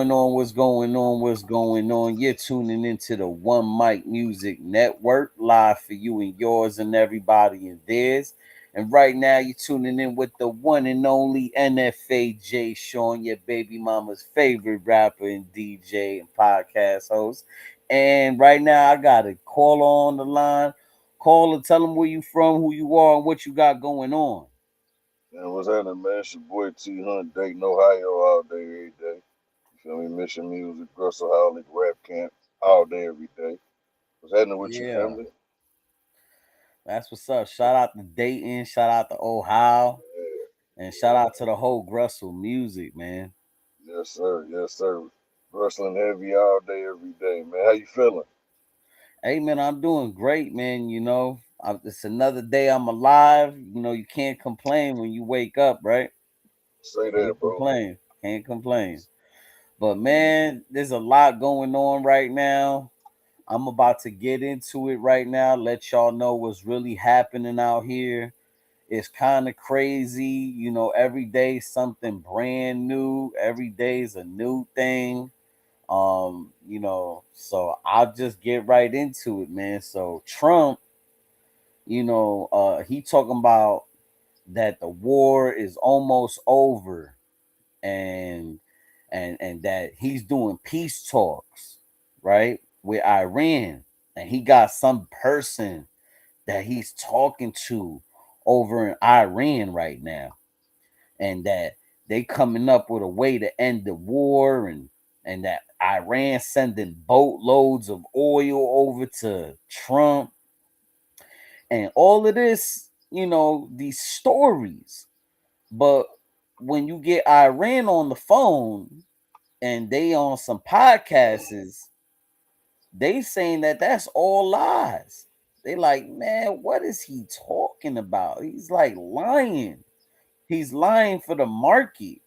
What's going on? You're tuning into the One Mic Music Network, live for you and yours and everybody and theirs. And right now, you're tuning in with the one and only NFA JayShawn, your baby mama's favorite rapper and DJ and podcast host. And right now, I got a caller on the line. Caller, tell them where you from, who you are, and what you got going on. And what's happening, man? It's your boy T Hunt, Dayton, Ohio, all day, every day. You feel me? Mission Music, Russell Howley, Rap Camp, all day, every day. What's happening with your Yeah, family? that's what's up. Shout out to Dayton, shout out to Ohio. And shout Yeah, out to the whole Grussel music, man. yes, sir. Yes, sir. Wrestling heavy all day, every day, man. How you feeling? Hey, man, I'm doing great, man. It's another day I'm alive. You can't complain when you wake up, right? Say that, Can't bro. complain. Can't complain. But, Mm, man, there's a lot going on right now. I'm about to get into it right now, let y'all know what's really happening out here. It's kind of crazy. Every day something brand new. Every day is a new thing. So I'll just get right into it, man. So Trump, he talking about that the war is almost over, and and that he's doing peace talks, right, with Iran, and he got some person that he's talking to over in Iran right now, and that they coming up with a way to end the war, and that Iran sending boatloads of oil over to Trump, and all of this, these stories. But when you get Iran on the phone and they on some podcasts, they saying that that's all lies. They like, man, what is he talking about? He's like lying. He's lying for the market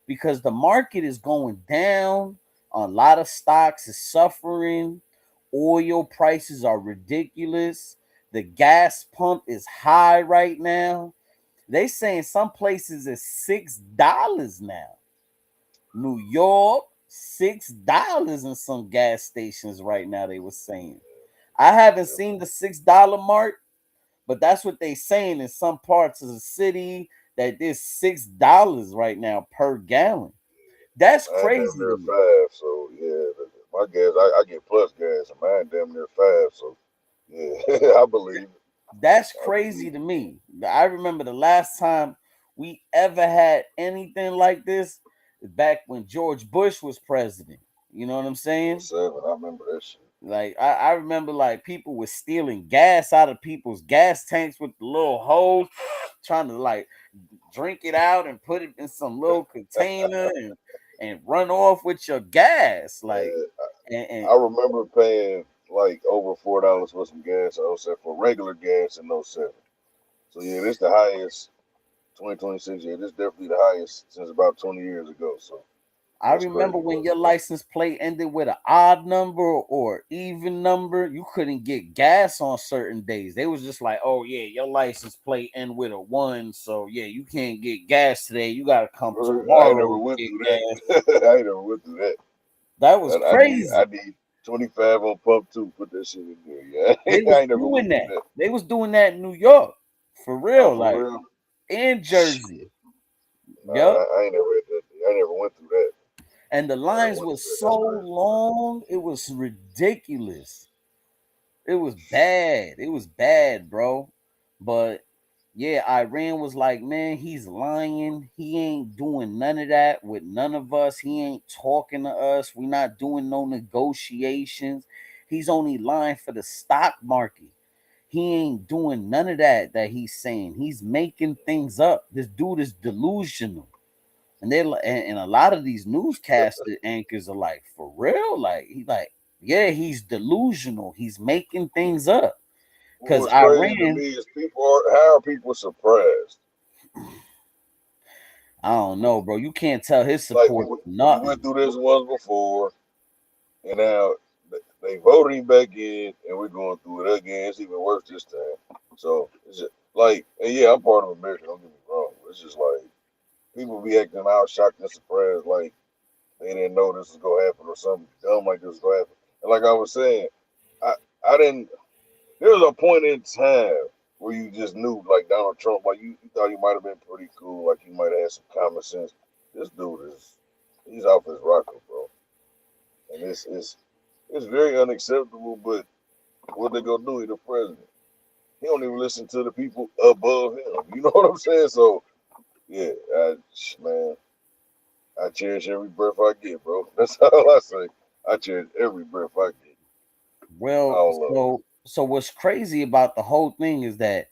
because the market is going down. A lot of stocks is suffering. Oil prices are ridiculous. The gas pump is high right now. They saying some places is $6 now. New York, $6 in some gas stations right now. They were saying. I haven't yeah, seen the $6 mark, but that's what they saying in some parts of the city, that there's $6 right now per gallon. That's mine damn crazy to near me. five, so yeah, my gas, I get plus gas, and mine damn near five, so yeah, I believe it. That's I crazy believe to it. me. I remember the last time we ever had anything like this back when George Bush was president. You know what I'm Oh, saying? seven, I remember that shit. Like I remember like people was stealing gas out of people's gas tanks with the little hose, trying to like drink it out and put it in some little container and run off with your gas. Like Man, and I remember paying like over $4 for some gas. I was for regular gas in '07. So yeah, this the highest 2026. Yeah, this definitely the highest since about 20 years ago. So I that's remember crazy when work. your license plate ended with an odd number or even number, you couldn't get gas on certain days. They was just like, "Oh yeah, your license plate end with a one, so yeah, you can't get gas today. You gotta come I ain't never tomorrow to went get through gas." that. I ain't never went through that. That was I crazy. need 25 on pump two. Put that shit in there. Yeah, They I was ain't never doing went through that. that. They was doing that in New York, for Oh, real, for like real? in Jersey. Shit. Nah, Yep. I ain't never had that. I never went through that. And the I never lines went was through that. so That's crazy. long, it was ridiculous. It was bad. It was bad, bro. But yeah, Iran was like, man, he's lying. He ain't doing none of that with none of us. He ain't talking to us. We're not doing no negotiations. He's only lying for the stock market. He ain't doing none of that he's saying. He's making things up. This dude is delusional. And a lot of these newscaster anchors are like, for real? Like he like, yeah, he's delusional. He's making things up. What Cause was crazy to Iran, me is how are people surprised? I don't know, bro. You can't tell his Like support we went nothing. through this once before, and now they voted him back in, and we're going through it again. It's even worse this time. So it's just like, and yeah, I'm part of America. Don't get me wrong. It's just like people be acting all shocked and surprised, like They didn't know this was gonna happen or something dumb like this was gonna happen. And like I was saying, I I didn't. There was a point in time where you just knew, like Donald Trump, like you thought he might have been pretty cool, like he might have had some common sense. This dude is, he's off his rocker, bro, and it's very unacceptable. But what they gonna do? He the president. He don't even listen to the people above him. You know what I'm saying? So yeah, man, I cherish every breath I get, bro. That's all I say. I cherish every breath I get. Well, All of so what's crazy about the whole thing is that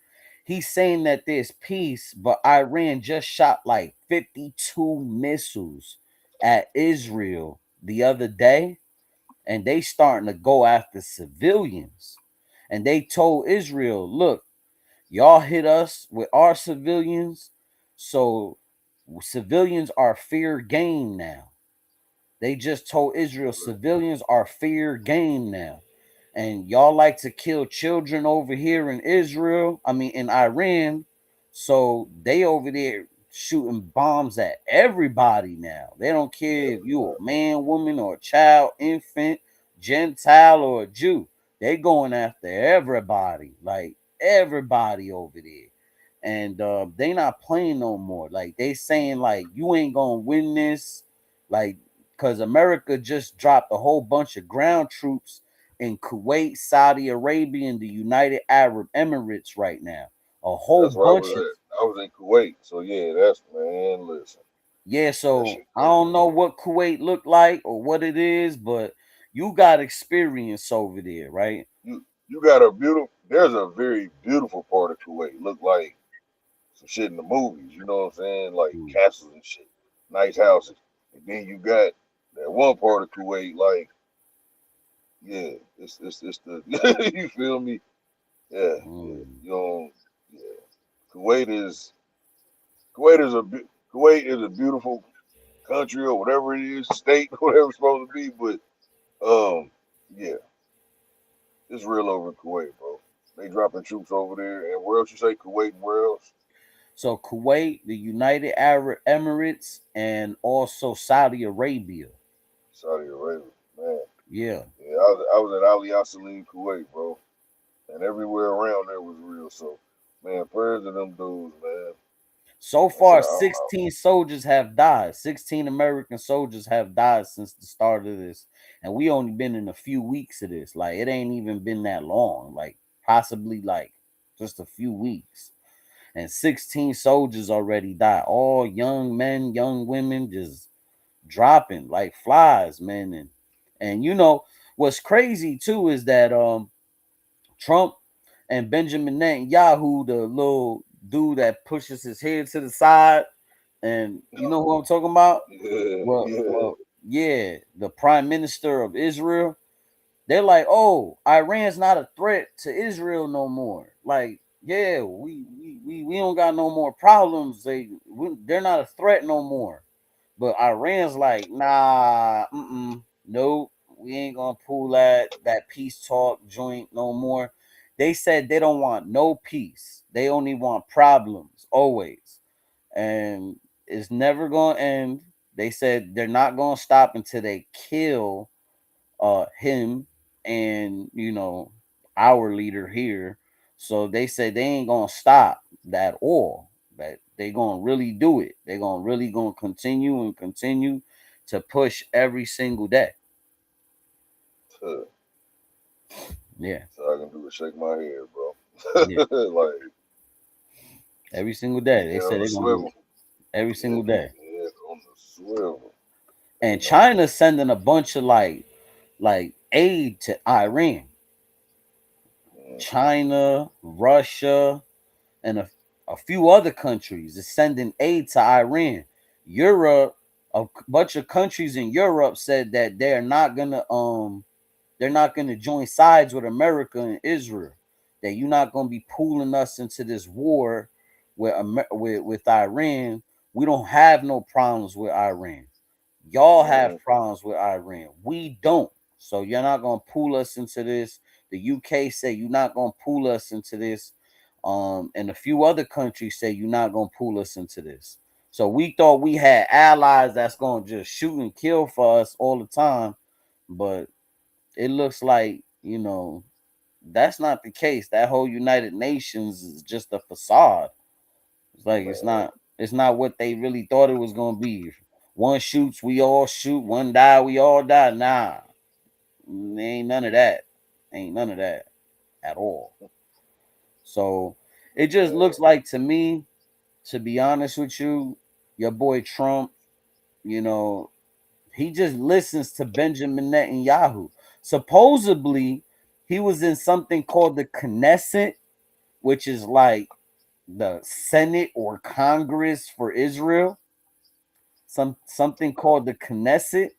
he's saying that there's peace, but Iran just shot like 52 missiles at Israel the other day, and they starting to go after civilians. And they told Israel, look, y'all hit us with our civilians, so civilians are fair game now. They just told Israel it. civilians are fair game now. And y'all like to kill children over here in Israel, I mean in Iran. So they over there shooting bombs at everybody now. They don't care if you a man, woman, or a child, infant, Gentile, or a Jew. They going after everybody, like everybody over there. And they not playing no more. Like they saying like you ain't gonna win this. Like because America just dropped a whole bunch of ground troops in Kuwait, Saudi Arabia, and the United Arab Emirates right now. A whole That's where I bunch was of at. I was in Kuwait. So yeah, that's man. Listen, yeah. that So shit I crazy. don't know what Kuwait look like or what it is, but you got experience over there, right? You got a beautiful. There's a very beautiful part of Kuwait. Look like some shit in the movies. You know what I'm saying? Like Mm, castles and shit, nice houses. And then you got that one part of Kuwait. Like yeah, it's the you feel me? Yeah, yeah. mm. You know, yeah. Kuwait is Kuwait is a Kuwait is a beautiful country or whatever it is, state, whatever it's supposed to be. But yeah, it's real over in Kuwait, bro. They dropping troops over there, and where else you say Kuwait? And where else? So Kuwait, the United Arab Emirates, and also Saudi Arabia. Saudi Arabia, man. Yeah. Yeah, I was at Ali Al Salim, Kuwait, bro, and everywhere around there was real. So, man, prayers to them dudes, man. So I said, far, 16 soldiers have died. 16 American soldiers have died since the start of this. And we only been in a few weeks of this. Like, it ain't even been that long. Like, possibly like just a few weeks. And 16 soldiers already died. All young men, young women just dropping like flies, man. And you know, what's crazy too is that Trump and Benjamin Netanyahu, the little dude that pushes his head to the side, and you know who I'm talking about? yeah, Well, yeah, well, yeah, the Prime Minister of Israel. They're like, oh, Iran's not a threat to Israel no more. Like, yeah, we don't got no more problems. They're not a threat no more. But Iran's like, nah, nope, we ain't gonna pull that peace talk joint no more. They said they don't want no peace. They only want problems always, and it's never gonna end. They said they're not gonna stop until they kill him and our leader here. So they said they ain't gonna stop that all. That they gonna really do it. They gonna continue and continue to push every single day. so Yeah, I can do is shake my head, bro. yeah. Like Every single keep day. They your head said on the they're gonna do swivel. it every Yeah, single keep day. your head on the swivel. And You know. China's sending a bunch of like aid to Iran. Mm-hmm. China, Russia, and a few other countries is sending aid to Iran. Europe, a bunch of countries in Europe said that they're not gonna join sides with America and Israel. That you're not gonna be pulling us into this war with Iran. We don't have no problems with Iran. Y'all have Mm-hmm. problems with Iran. We don't. So you're not gonna pull us into this. The UK say you're not gonna pull us into this. And a few other countries say you're not gonna pull us into this. So we thought we had allies that's gonna just shoot and kill for us all the time, but it looks like, that's not the case. That whole United Nations is just a facade. It's like Man, it's not what they really thought it was gonna be. One shoots, we all shoot. One die, we all die. Nah, ain't none of that. Ain't none of that at all. So it just looks man. like to me, to be honest with you, your boy Trump, you know, he just listens to Benjamin Netanyahu. Supposedly, he was in something called the Knesset, which is like the Senate or Congress for Israel. Something called the Knesset,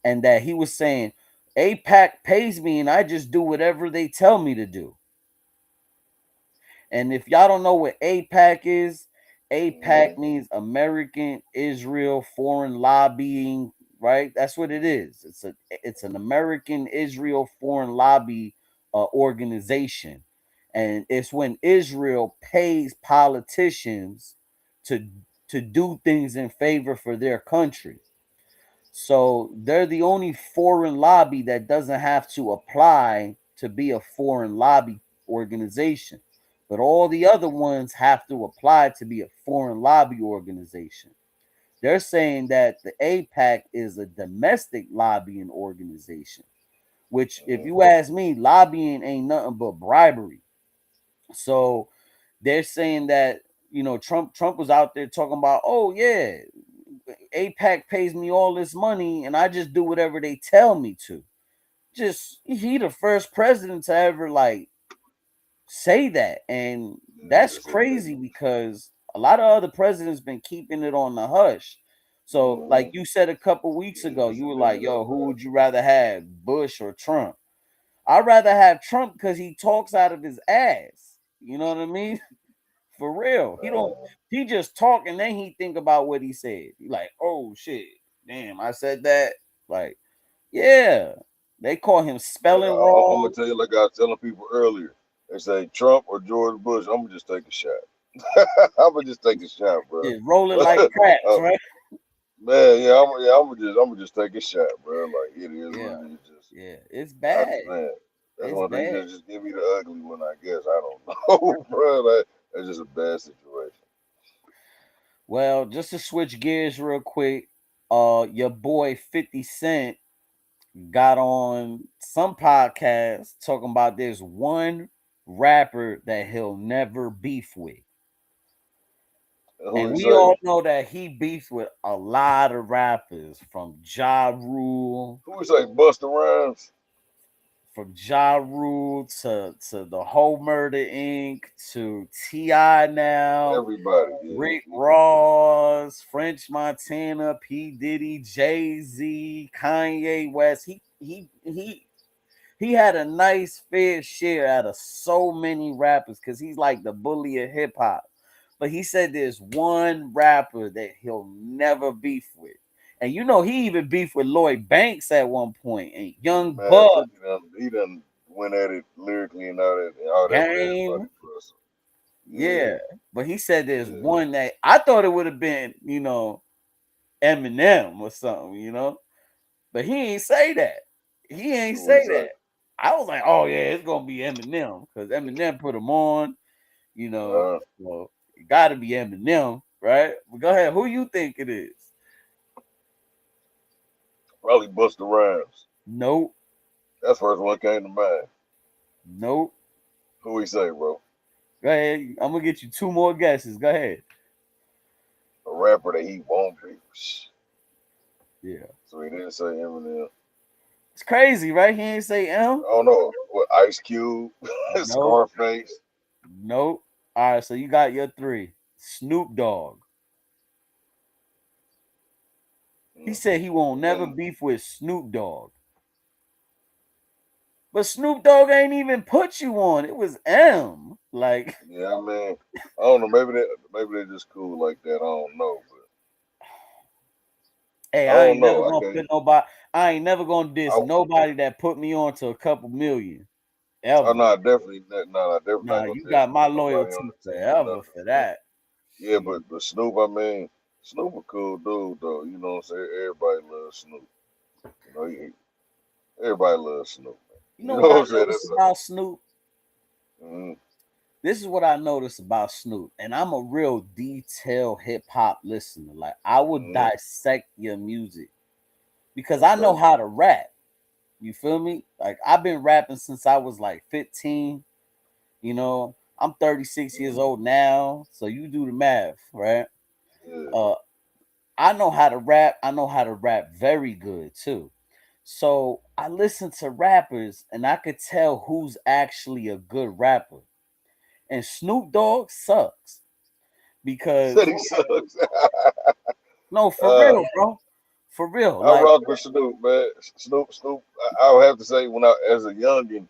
and that he was saying, APAC pays me and I just do whatever they tell me to do. And if y'all don't know what APAC is, APAC Mm-hmm. means American Israel Foreign Lobbying, right? That's what it is. It's an American Israel Foreign Lobby organization, and it's when Israel pays politicians to to do things in favor for their country. So they're the only foreign lobby that doesn't have to apply to be a foreign lobby organization. But all the other ones have to apply to be a foreign lobby organization. They're saying that the APAC is a domestic lobbying organization, which, if you Mm-hmm. ask me, lobbying ain't nothing but bribery. So they're saying that, Trump was out there talking about, oh yeah, APAC pays me all this money and I just do whatever they tell me to. Just he the first president to ever like say that. And Yeah, that's that's it. crazy because a lot of other presidents been keeping it on the hush. So like Mm-hmm. you said a couple weeks Yeah, ago, that's you a were like, minute yo, on who that. would you rather have, Bush or Trump? I'd rather have Trump because he talks out of his ass. You know what I mean? For real. He don't Man, he just talk and then he think about what he said. He like, oh shit, damn, I said that. Like, yeah. They call him man, spelling I'm wrong. gonna tell you like I was telling people earlier. They say Trump or George Bush. I'm gonna just take a shot. I'm gonna just take a shot, bro. Just roll it like craps, uh, right? man, I'm gonna just take a shot, bro. Like it is what Yeah. it is. Just, Yeah. It's I, bad. man, that's It's one thing. bad. Just give me the ugly one, I guess. I don't know, bro. Like, that's just a bad situation. Well, just to switch gears real quick, your boy 50 Cent got on some podcast talking about this one rapper that he'll never beef with. And who And he we say? all know that he beefs with a lot of rappers, Who he say? Busta Rhymes. from Ja Rule to the Whole Murder Inc. to T.I. now, Everybody. Yeah. Rick Ross, French Montana, P. Diddy, Jay-Z, Kanye West. He had a nice fair share out of so many rappers because he's like the bully of hip hop. But he said there's one rapper that he'll never beef with. And he even beefed with Lloyd Banks at one point and Young Man, Bug he done went at it lyrically and all that with everybody, Game. bro. So, Yeah. yeah, But he said there's yeah. one that I thought it would have been, Eminem or something. But he ain't say that. He ain't Who he say say? that. I was like, oh yeah, it's gonna be Eminem because Eminem put him on. Uh, So it got to be Eminem, right? But go ahead. Who you think it is? probably Busta Rhymes. Nope. That's the first one came to mind. Nope. Who he say, bro? Go ahead. I'm gonna get you two more guesses. Go ahead. A rapper that he won't be. Yeah. So he didn't say Eminem. It's crazy, right? He ain't say M. I don't know. What, Ice Cube? Nope. Scarface? Nope. All right. So you got your three. Snoop Dogg. He Mm, said he won't never man, beef with Snoop Dogg. But Snoop Dogg ain't even put you on. It was M. Like, yeah, man. I don't know. Maybe they just cool like that. I don't know, but hey, I I don't ain't never know. I gonna can't. put nobody. I ain't never gonna diss I, nobody that put me on to a couple million oh ever. no, definitely Nah, not gonna you got diss my nobody on loyalty the team or forever nothing. for that. Yeah, Shit. but Snoop, I mean. Snoop a cool dude though. You know what I'm saying? Everybody loves Snoop. You know, everybody loves Snoop, You man. know You know what what I I'm saying? noticed about Snoop? Mm, This is what I noticed about Snoop, and I'm a real detailed hip hop listener. Like I would mm, dissect your music because I know okay. how to rap. You feel me? Like I've been rapping since I was like 15. You know, I'm 36 years Mm, old now, so you do the math, right? yeah. Uh, I know how to rap. I know how to rap very good too. So I listen to rappers, and I could tell who's actually a good rapper. And Snoop Dogg sucks Said because he sucks. no, for uh, real, bro, for real. I Like rock with Snoop, man. Snoop. I would have to say when I, as a youngin,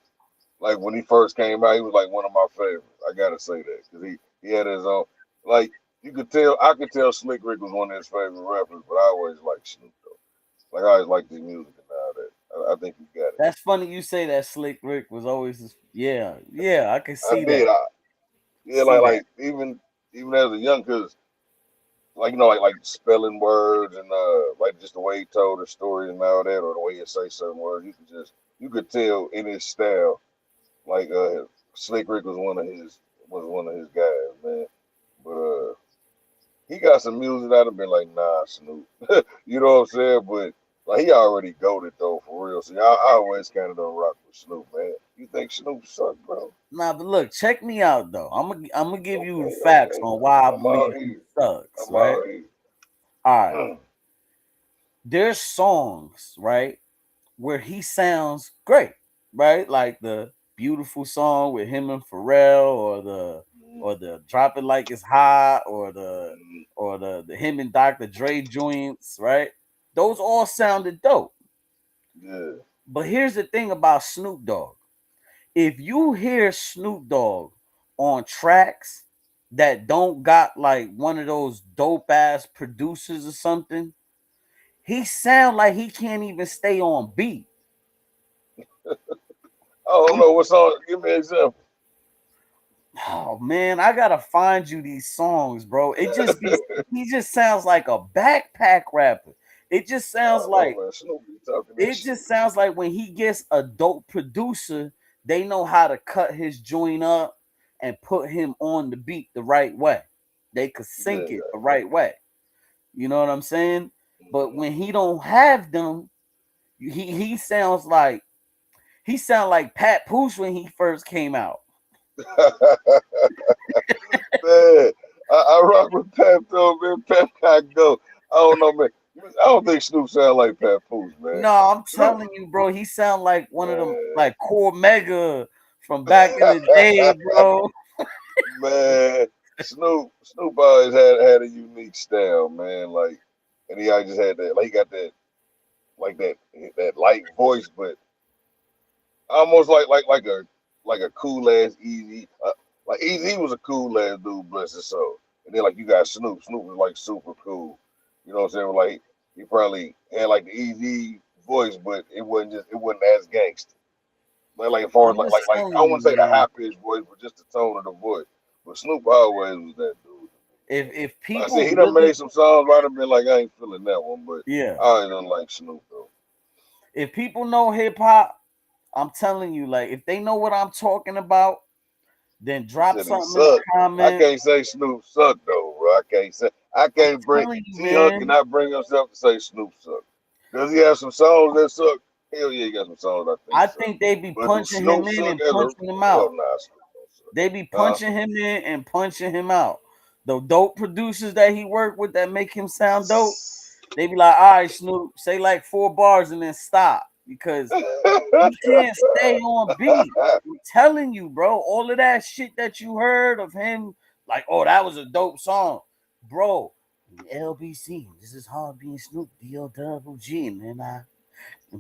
like when he first came out, he was like one of my favorites. I gotta say that because he had his own. Like you could tell, I could tell Slick Rick was one of his favorite rappers, but I always liked Snoop though. Like I always liked his music and all that. I think he got it. that's funny. You say that Slick Rick was always, yeah, yeah. I can I see that, did. Yeah, see that. like even as a young, cause like like spelling words and like just the way he told the story and all that, or the way he say certain words, you could tell in his style. Like Slick Rick was one of his guys, man. But he got some music that have been like, nah, Snoop. You know what I'm saying? But like he already goaded though for real. So I always kind of don't rock with Snoop, man. You think Snoop suck, bro? Nah, but look, check me out though. I'm gonna give you the Okay, facts okay. on why I I'm out believe he here. sucks. I'm Right? out here. All right. There's songs, right, where he sounds great, right? Like the beautiful song with him and Pharrell, or the drop it like it's hot, or the him and Dr. Dre joints, right? Those all sounded dope. Yeah. But here's the thing about Snoop Dogg. If you hear Snoop Dogg on tracks that don't got like one of those dope ass producers or something, he sound like he can't even stay on beat. I don't know what song. Give me an example. Oh man, I gotta find you these songs, bro. He just sounds like a backpack rapper. It just I sounds don't know, like man. Snoop be talking that it shit. just sounds like when he gets a dope producer, they know how to cut his joint up and put him on the beat the right way. They could sync it Yeah. the right way. You know what I'm saying? But Mhm. when he don't have them, he sounds like Pat Pooch when he first came out. Man, I rock with Pat though, man. Pat got go. I don't know, man. I don't think Snoop sound like Pat Pooch, man. No, I'm Snoop, telling you, bro. He sound like one of them, man. like Core Mega from back in the day, bro. Man, Snoop always had a unique style, man. Like, and he always just had that, like, he got that, like that light voice, but almost like a cool ass Easy. Like Easy was a cool ass dude, bless his soul. And then like you got Snoop. Snoop was like super cool. You know what I'm saying? Like he probably had like the Easy voice, but it wasn't as gangster. Like as far as I'm just like I telling wouldn't you, say the high man. pitched voice, but just the tone of the voice. But Snoop always was that dude. If Like I said, people he done really, made some songs where I've been like, I ain't feeling that one, but yeah, I always done like Snoop though. if people know hip hop, I'm telling you, like, if they know what I'm talking about, then You drop said he something in the sucked. I comment. can't say Snoop sucked though, bro. I I'm can't bring telling you, T Hunt man. cannot bring himself to say Snoop sucked. Does he have some songs that suck? Hell yeah, he got some songs I think I suck. think they be But do punching him Snoop in suck and as a punching him out. hell nah, Snoop don't suck. They be Huh? punching him in and punching him out. The dope producers that he work with that make him sound dope, they be like, all right, Snoop, say like 4 bars and then stop because he can't stay on beat. I'm telling you, bro. All of that shit that you heard of him, like, oh, that was a dope song, bro. LBC, this is hard being Snoop D-O-double-G, and then I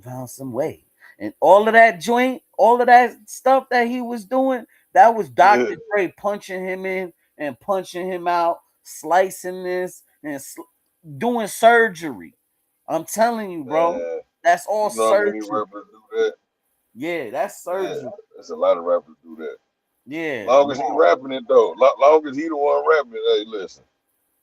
found some way. And all of that joint, all of that stuff that he was doing, that was Yeah, Dr. Dre punching him in and punching him out, slicing this and doing surgery. I'm telling you, bro, man. that's all You know how many surgery. rappers do that? Yeah, that's Man, surgery. there's a lot of rappers do that. Yeah, Long as he man. rapping it though, long as he the one rapping it, hey, listen,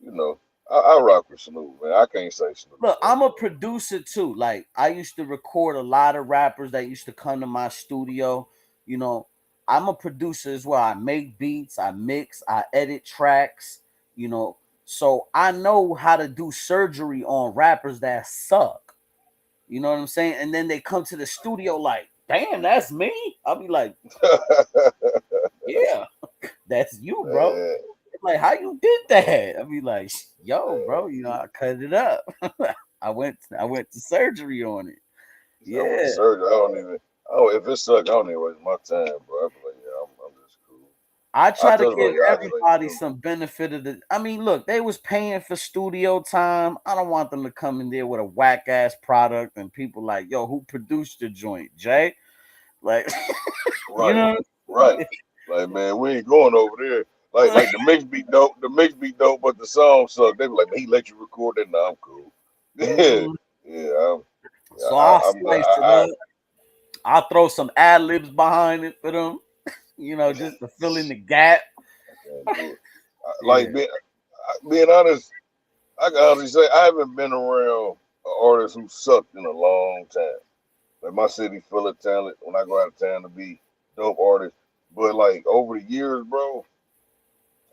you know. I rock with Snoop, man. I can't say Snoop Look, suck I'm a though. producer too. Like I used to record a lot of rappers that used to come to my studio. You know, I'm a producer as well. I make beats, I mix, I edit tracks, you know. So I know how to do surgery on rappers that suck. You know what I'm saying? And then they come to the studio like, damn, that's me. I'll be like, yeah, that's you, bro. Man, Like, how you did that? I be like, yo, bro, you know, I cut it up. I went to surgery on it. I went to Yeah. surgery. I don't even. Oh, if it suck, I don't even waste my time, bro. I be like, yeah, I'm just cool. I I try to tell give them, yeah, I just let you everybody do. some benefit of the. I mean, look, they was paying for studio time. I don't want them to come in there with a whack ass product and people like, yo, who produced the joint, Jay? Like, you Right, know, right. Like, man, we ain't going over there. Like the mix be dope. The mix be dope, but the song suck. They be like, man, he let you record that. Nah, I'm cool. Yeah, Mhm. yeah. So I'll I'm slice it up. I'll throw some ad libs behind it for them, you know, just to fill in the gap. I can't do it. Yeah. Being honest, I can honestly say I haven't been around an artist who sucked in a long time. Like my city full of talent when I go out of town to be dope artists. But like over the years, bro,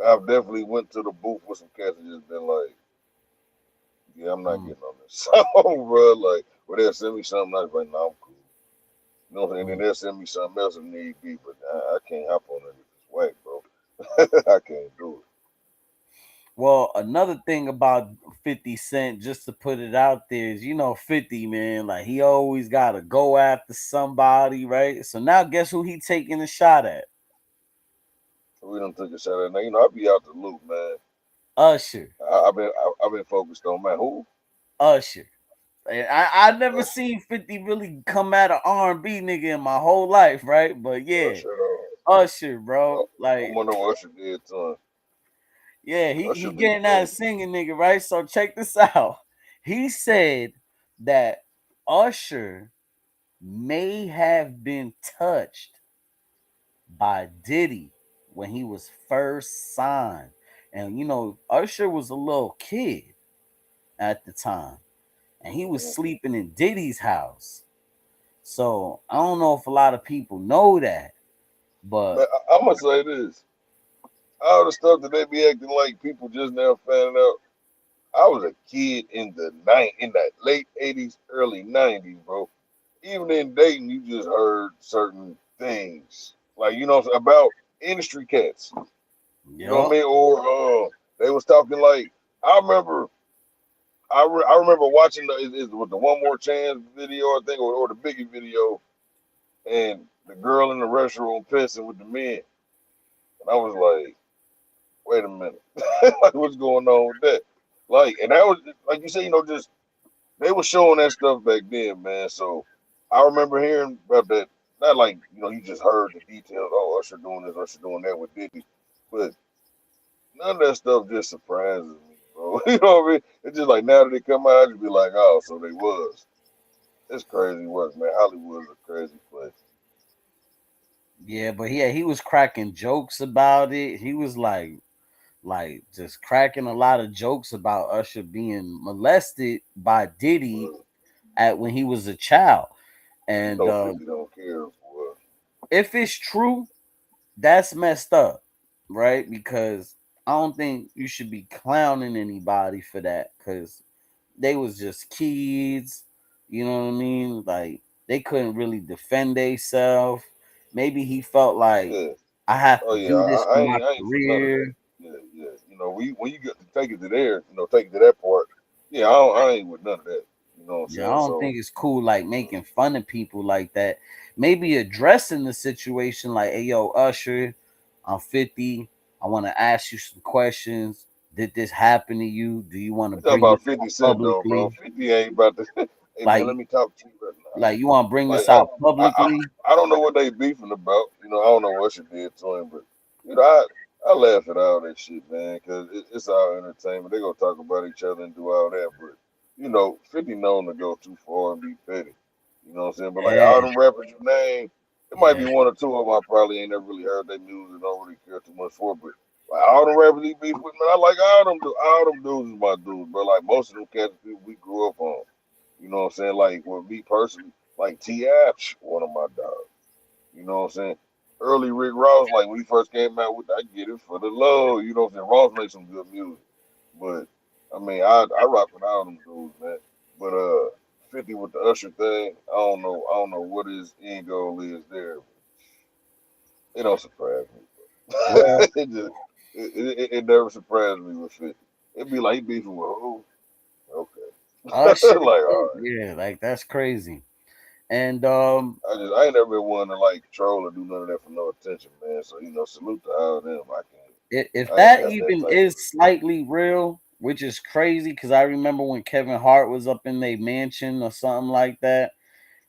I've definitely went to the booth with some cats and just been like, yeah, I'm not Mm, getting on this song, bro. Like, well, they'll send me something, I was like, no, I'm cool. You know what I'm saying? Then mm. they'll send me something else if need be, but I can't hop on it if it's whack, bro. I can't do Well, another thing about 50 Cent, just to put it out there, is 50, man, like he always gotta go after somebody, right? So now guess who he taking a shot at? it. We done took a shot at now. You know, I be out the loop, man. Usher. I've been focused on man. Who? Usher. And I never Usher. seen 50 really come at an R&B nigga in my whole life, right? But yeah, Usher. Usher, I, bro. I Like, wonder what Usher did to him. yeah, he Usher be getting that crazy. singing nigga, right? So check this out. He said that Usher may have been touched by Diddy when he was first signed. And Usher was a little kid at the time, and he was Mhm. sleeping in Diddy's house. So I don't know if a lot of people know that, Man, but I'm gonna say this. All the stuff that they be acting like people just now finding out. I was a kid in the late '80s, early '90s, bro. Even in dating, you just heard certain things, like about industry cats. You know what I yup, mean? Or they was talking like I remember. I remember watching with the One More Chance video, I think, or the Biggie video, and the girl in the restroom pissing with the men, and I was like, wait a minute, like what's going on with that? Like, and that was like you said, just they were showing that stuff back then, man. So I remember hearing about that. Not like you just heard the details. Oh, Usher doing this, Usher doing that with Diddy, but none of that stuff just surprises me, bro. You know what I mean? It's just like now that they come out, I just be like, oh, so they was. It's crazy work, man. Hollywood's a crazy place. yeah, but yeah, he was cracking jokes about it. He was like just cracking a lot of jokes about Usher being molested by Diddy But at when he was a child. you And know, 50 don't care for. if it's true, that's messed up, right? Because I don't think you should be clowning anybody for that because they was just kids. You know what I mean? Like they couldn't really defend themselves. Maybe he felt like Yeah. I have Oh to yeah, do this for my I ain't for none of that. career. Yeah, yeah. When you get to take it to there, take it to that part. Yeah, I ain't with none of that. You know what I'm Yeah, I saying? don't So think it's cool like making fun of people like that. Maybe addressing the situation like, hey yo, Usher, I'm 50. I want to ask you some questions. Did this happen to you? Do you want to we talking bring about this 50 out Cent though, bro. publicly? 50 ain't about to. Hey man, let Like me talk to you right now. you want to bring Like this out I publicly? I don't know what they beefing about. I don't know what she did to him, but I laugh at all that shit, man, because it's all entertainment. They gonna talk about each other and do all that, but 50 known to go too far and be petty. You know what I'm saying? But like Yeah, all them rappers you name, it might yeah. be one or two of them I probably ain't never really heard their music, don't really care too much for, but Like all the rappers he beef with, man, I like all them dudes is my dudes, bro. Like most of them cats people we grew up on. You know what I'm saying? Like with me personally, like T.I., one of my dogs. You know what I'm saying? Early Rick Ross, like when he first came out with I get it for the love, you know what I'm saying? Ross makes some good music. But I mean I rock with all them dudes, man. But 50 with the Usher thing, I don't know what his end goal is there. It don't surprise me. Well, it just it never surprised me with 50. It'd be like he beefing with who? Okay. Usher, Like, all right. yeah, like that's crazy. And I ain't never been one to like troll or do none of that for no attention, man. So, salute to all them. if I ain't that got that even type of is respect. slightly real, which is crazy, because I remember when Kevin Hart was up in their mansion or something like that,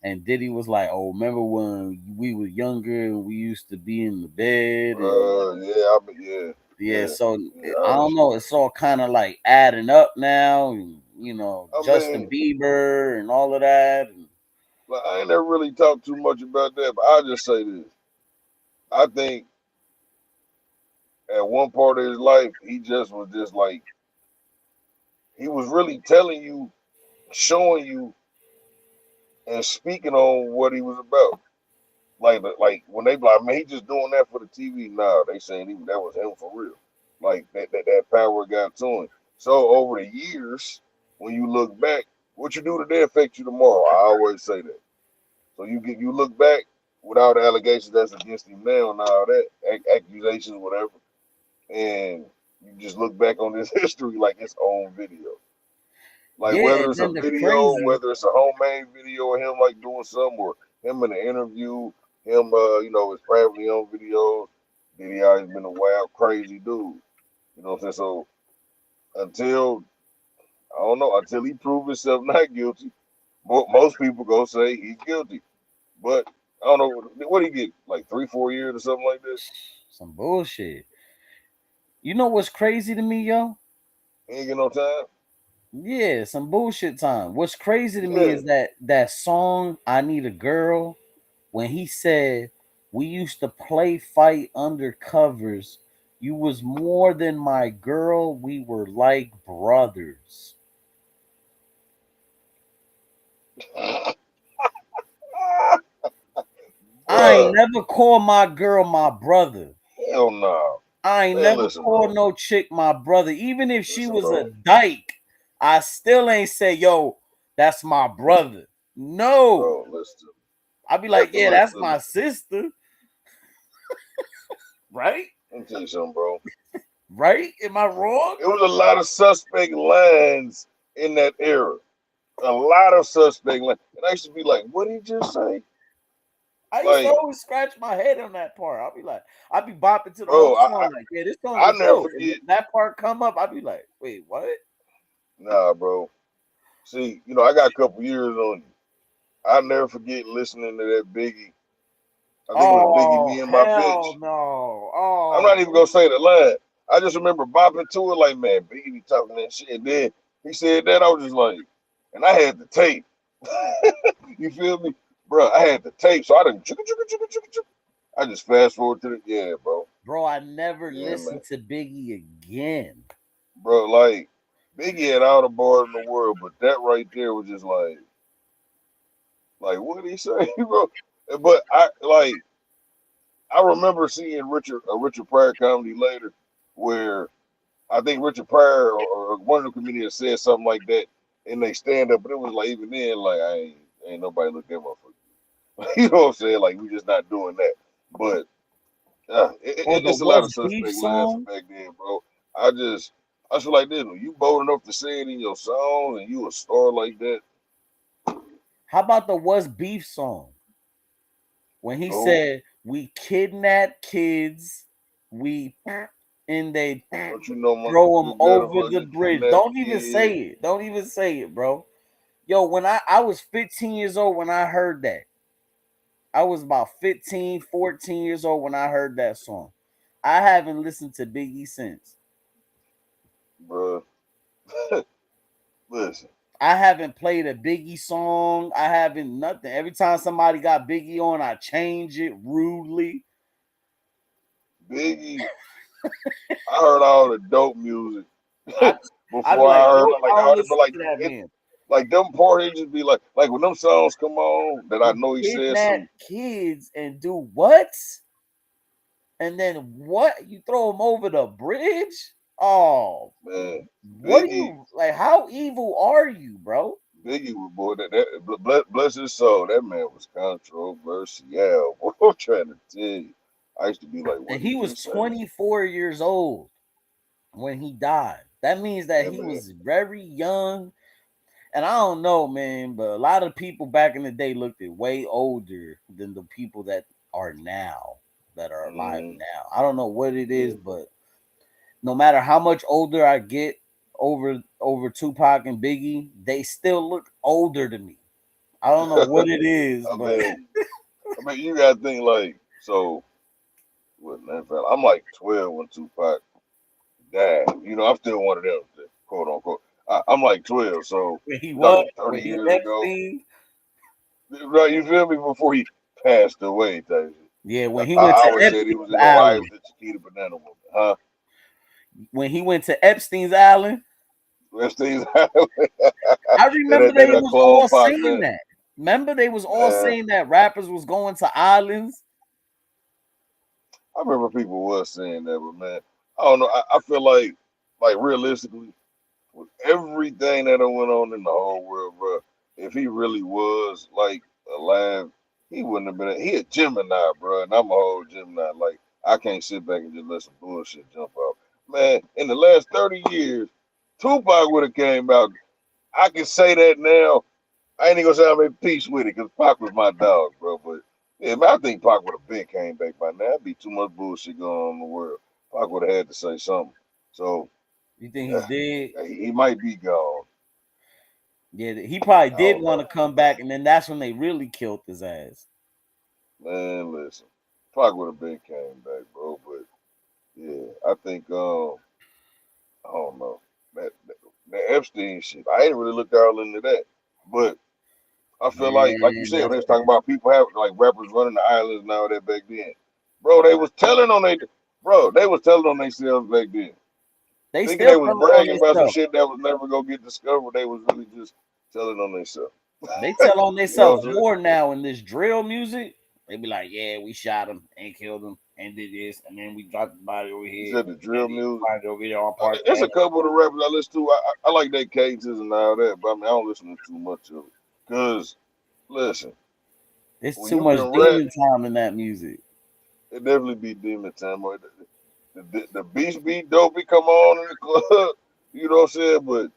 and Diddy was like, "Oh, remember when we were younger and we used to be in the bed and Yeah, yeah, yeah." yeah, So yeah, I all that don't shit. know. It's all kind of like adding up now, and I Justin mean, Bieber and all of that. And like, I ain't never really talked too much about that, but I'll just say this. I think at one part of his life, he just was just like, he was really telling you, showing you, and speaking on what he was about. Like when they be like, man, he just doing that for the TV. Nah, they saying that was him for real. Like that power got to him. So over the years, when you look back, what you do today affects you tomorrow. I always say that. So you look back without the allegations that's against him now and all that accusations, whatever, and you just look back on this history like its own video. Like yeah, whether and it's a then the video, crazy, whether it's a homemade video of him like doing something, or him in an interview, him his privately owned videos. Diddy always been a wild, crazy dude. You know what I'm saying? So until I don't know, until he prove himself not guilty, most people go say he's guilty. But I don't know what he get, like 3, 4 years or something like that. some bullshit. You know what's crazy to me, yo? He ain't get no time. Yeah, some bullshit time. What's crazy to me Yeah. is that song "I Need a Girl" when he said we used to play fight under covers. You was more than my girl. We were like brothers. I ain't Bruh, never called my girl my brother. hell no. I ain't Man, never listen, called bro. no chick my brother. Even if she Listen, was a bro. dyke, I still ain't say, yo, that's my brother. No. Bro, listen. I'd be You have like, to yeah, listen that's to me. my sister. Right? Let me tell you something, bro. Right? Am I wrong? It was a lot of suspect lines in that era. A lot of suspect lines. And I used to be like, what did he just say? I used to Like, always scratch my head on that part. I'll be like, I'll be bopping to the whole bro, song, like, yeah, this song I is never dope. And forget. then that part come up, I'll be like, wait, what? Nah, bro. See, I got a couple years on you. I never forget listening to that Biggie. I think it was Biggie, Oh, Me and My hell Bitch. no. I'm not Oh, even gonna say the line. I just remember bopping to it like, man, Biggie be talking that shit. And then he said that, I was just like, and I had the tape. You feel me, bro? I had the tape, so I didn't. I just fast forward to the bro. bro, I never Yeah, man, listened to Biggie again. bro. Like Biggie had all the bars in the world, but that right there was just like what did he say, bro? But I remember seeing Richard Pryor comedy later, where I think Richard Pryor or one of the comedians said something like that in they stand up, but it was like even then, like ain't nobody look at motherfucker. You know what I'm saying? Like we just not doing that. But Or the it's a lot What's of Beef suspect lines from song? back then, bro. I feel like this. When you bold enough to say it in your songs and you a star like that, How about the What's Beef song? When he no, said, we kidnap kids, we and they don't you know my throw them good girl over hug the you bridge. kidnap Don't even kid, say it. Don't even say it, bro. Yo, when I was 15 years old when I heard that. I was about 15, 14 years old when I heard that song. I haven't listened to Biggie since. bro. Listen, I haven't played a Biggie song. I haven't nothing. Every time somebody got Biggie on, I change it rudely. Biggie. I heard all the dope music I I be before I like, heard nope, like I don't all the but listen to that it man. like them part he just be like when them songs come on that I To know he said kidnap some kids and do what? And then what? You throw them over the bridge? Oh, man what are Biggie you like? How evil are you, bro? Biggie was boy bless his soul that man was controversial. Yeah, boy, I'm trying to tell you. I used to be like, And what he did he was say? 24 years old when he died. That means that That he man, was very young. And I don't know, man, but a lot of people back in the day looked at way older than the people that are now, that are alive mm, now. I don't know what it is, yeah. but no matter how much older I get over Tupac and Biggie, they still look older to me. I don't know what it is, I but mean, you gotta think like so. What I'm like 12 when Tupac died. I'm still one of them, quote unquote. I'm like 12, so when he you was talking 30 when he years ago, Epstein, right? You feel me? Before he passed away, type shit. yeah, when he I went to always said he Epstein's was in no eye Island, with the Chiquita Banana Woman, huh? when he went to Epstein's Island, Rest these that I remember that they that was clone all Pac saying man, that. Remember they was all man. saying that rappers was going to islands. I remember people was saying that, but man, I don't know. I feel like realistically. With everything that done went on in the whole world, bro, if he really was like alive, he wouldn't have been. He a Gemini, bro, and I'm a whole Gemini. Like I can't sit back and just let some bullshit jump out. Man, in the last 30 years, Tupac would have came out. I can say that now. I ain't even gonna say I'm in peace with it because Pac was my dog, bro. But yeah, man, I think Pac would have been came back by now. That'd be too much bullshit going on in the world. Pac would have had to say something. So You think he's uh, dead? he might be gone. Yeah, he probably I did don't want know. to come back, and then that's when they really killed his ass. Man, listen. Pac would have been came back, bro. But yeah, I think I don't know. That Epstein shit. I ain't really looked all into that. But I feel like you Man, said, when that's they was talking about people having like rappers running the islands and all that back then. Bro, they was telling on themselves back then. they Thinking they still was telling on bragging about some themselves. shit that was never gonna get discovered. They was really just telling on themselves. They tell on You know themselves what I'm saying? more now in this drill music. They be like, "Yeah, we shot him and killed him and did this, and then we dropped the body over You here, said the and drill you music. find it over there on Park There's Ave." a couple of the rappers I listen to. I like their cadences and all that, but I mean, I don't listen to too much of it. Cause listen, It's when too you much can rap, demon time in that music. it definitely be demon time. Or the beats be dope. Be come on in the club. You know what I'm saying? But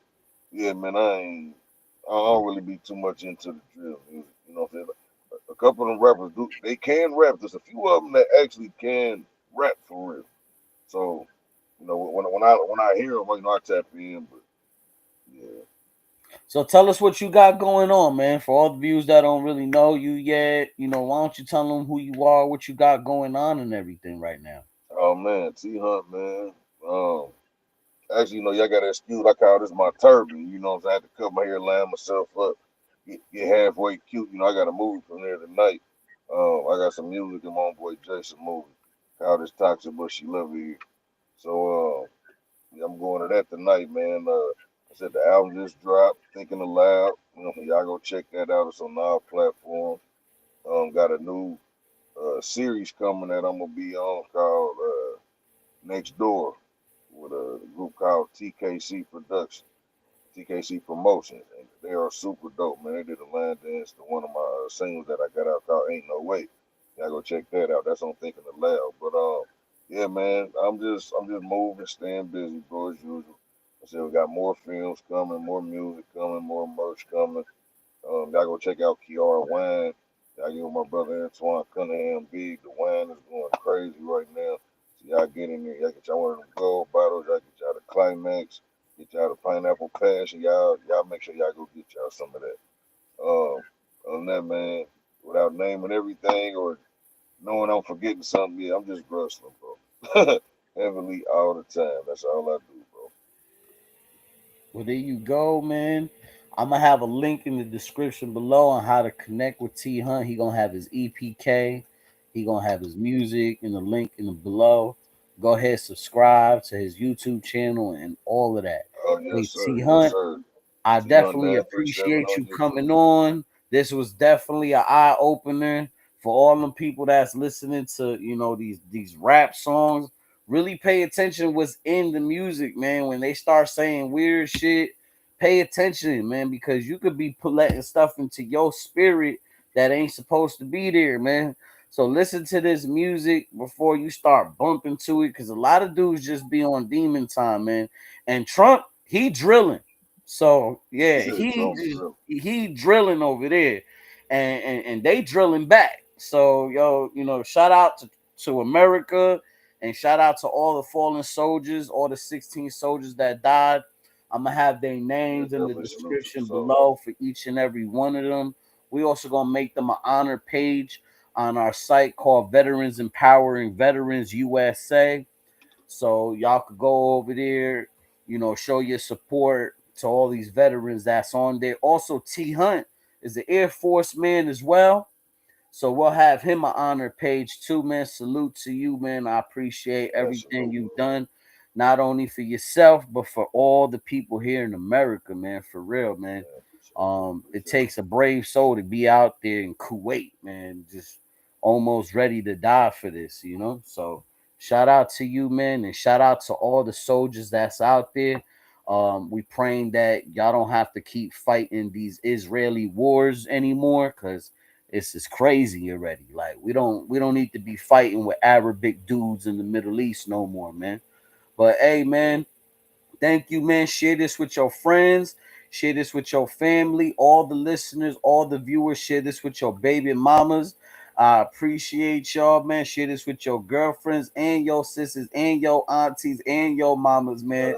yeah, man, I don't really be too much into the drill music. You know what I'm saying? A couple of them rappers do. They can rap. There's a few of them that actually can rap for real. So when I hear them, I tap in. But yeah. So tell us what you got going on, man. For all the viewers that don't really know you yet, why don't you tell them who you are, what you got going on, and everything right now? Oh man, T Hunt, man. Actually, y'all got to excuse. I call this my turban. You know, what I'm saying? I had to cut my hair, line myself up, get halfway cute. I got a movie from there tonight. I got some music in my own boy Jason movie called "This Toxic But She Love You." So, yeah, I'm going to that tonight, man. I said the album just dropped, Thinking Aloud. Y'all go check that out. It's on all platforms. Got a new series coming that I'm gonna be on called Next Door with a group called TKC Production, TKC Promotions, and they are super dope, man. They did a line dance to one of my singles that I got out called "Ain't No Way." Y'all go check that out. That's on Thinking Aloud. But yeah, man, I'm just moving, staying busy, bro, as usual. I said we got more films coming, more music coming, more merch coming. Y'all go check out Kiara Wine. Y'all give my brother Antoine Cunningham big. The wine is going crazy right now. So y'all get in there. Y'all get y'all one of them gold bottles. Y'all get y'all the climax. Get y'all the pineapple passion. Y'all make sure y'all go get y'all some of that. Um, on that, man, without naming everything or knowing I'm forgetting something, yeah, I'm just rustling, bro. Heavily all the time. That's all I do, bro. Well, there you go, man. I'm gonna have a link in the description below on how to connect with T Hunt. He gonna have his EPK. He gonna have his music in the link in the below. Go ahead, subscribe to his YouTube channel and all of that. Oh yes, Hey, sir. T Yes, Hunt, sir. I T Hunt definitely 937 appreciate on you YouTube. coming on. This was definitely an eye opener for all them people that's listening to these rap songs. Really pay attention what's in the music, man. When they start saying weird shit, pay attention, man, because you could be letting stuff into your spirit that ain't supposed to be there, man. So listen to this music before you start bumping to it, because a lot of dudes just be on demon time, man. And Trump, he drilling. So yeah, Trump's real. he drilling over there, and they drilling back. So shout out to America, and shout out to all the fallen soldiers, all the 16 soldiers that died. I'm gonna have their Yeah, names in the definitely salute to the description soldiers. below for each and every one of them. We also gonna make them an honor page on our site called Veterans Empowering Veterans USA. So y'all could go over there, show your support to all these veterans that's on there. Also, T Hunt is an Air Force man as well. So we'll have him an honor page too, man. Salute to you, man. I appreciate everything Absolutely, you've man. done, not only for yourself, but for all the people here in America, man. For real, man. Yeah, appreciate it. It Appreciate it. takes a brave soul to be out there in Kuwait, man, just almost ready to die for this. So shout out to you, man, and shout out to all the soldiers that's out there. We praying that y'all don't have to keep fighting these Israeli wars anymore, because it's just crazy already. Like we don't need to be fighting with Arabic dudes in the Middle East no more, man. But hey, man, thank you, man. Share this with your friends. Share this with your family, all the listeners, all the viewers. Share this with your baby mamas. I appreciate y'all, man. Share this with your girlfriends and your sisters and your aunties and your mamas, man.